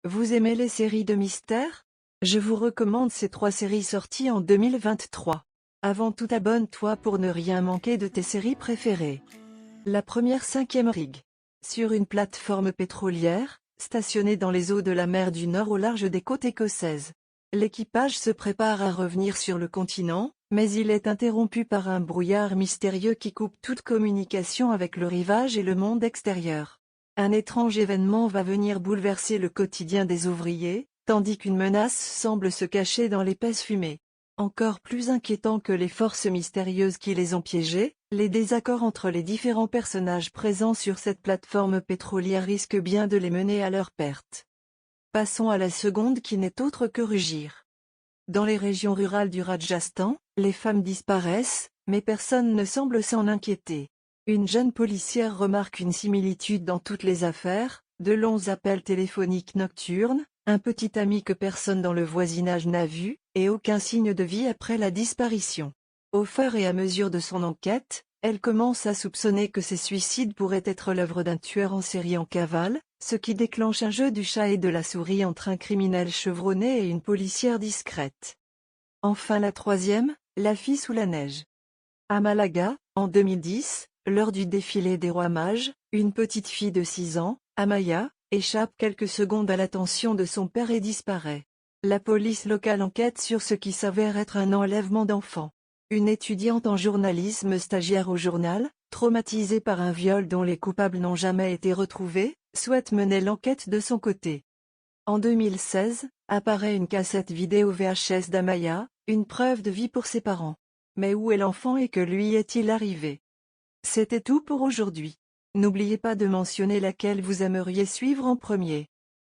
Vous aimez les séries de mystère? Je vous recommande ces 3 séries sorties en 2023. Avant tout, abonne-toi pour ne rien manquer de tes séries préférées. La première, 5e Rig. Sur une plateforme pétrolière, stationnée dans les eaux de la mer du Nord au large des côtes écossaises. L'équipage se prépare à revenir sur le continent, mais il est interrompu par un brouillard mystérieux qui coupe toute communication avec le rivage et le monde extérieur. Un étrange événement va venir bouleverser le quotidien des ouvriers, tandis qu'une menace semble se cacher dans l'épaisse fumée. Encore plus inquiétant que les forces mystérieuses qui les ont piégés, les désaccords entre les différents personnages présents sur cette plateforme pétrolière risquent bien de les mener à leur perte. Passons à la seconde, qui n'est autre que Rugir. Dans les régions rurales du Rajasthan, les femmes disparaissent, mais personne ne semble s'en inquiéter. Une jeune policière remarque une similitude dans toutes les affaires, de longs appels téléphoniques nocturnes, un petit ami que personne dans le voisinage n'a vu, et aucun signe de vie après la disparition. Au fur et à mesure de son enquête, elle commence à soupçonner que ces suicides pourraient être l'œuvre d'un tueur en série en cavale, ce qui déclenche un jeu du chat et de la souris entre un criminel chevronné et une policière discrète. Enfin, la troisième, La fille sous la neige. À Malaga, en 2010, lors du défilé des rois mages, une petite fille de 6 ans, Amaya, échappe quelques secondes à l'attention de son père et disparaît. La police locale enquête sur ce qui s'avère être un enlèvement d'enfant. Une étudiante en journalisme stagiaire au journal, traumatisée par un viol dont les coupables n'ont jamais été retrouvés, souhaite mener l'enquête de son côté. En 2016, apparaît une cassette vidéo VHS d'Amaya, une preuve de vie pour ses parents. Mais où est l'enfant et que lui est-il arrivé? C'était tout pour aujourd'hui. N'oubliez pas de mentionner laquelle vous aimeriez suivre en premier.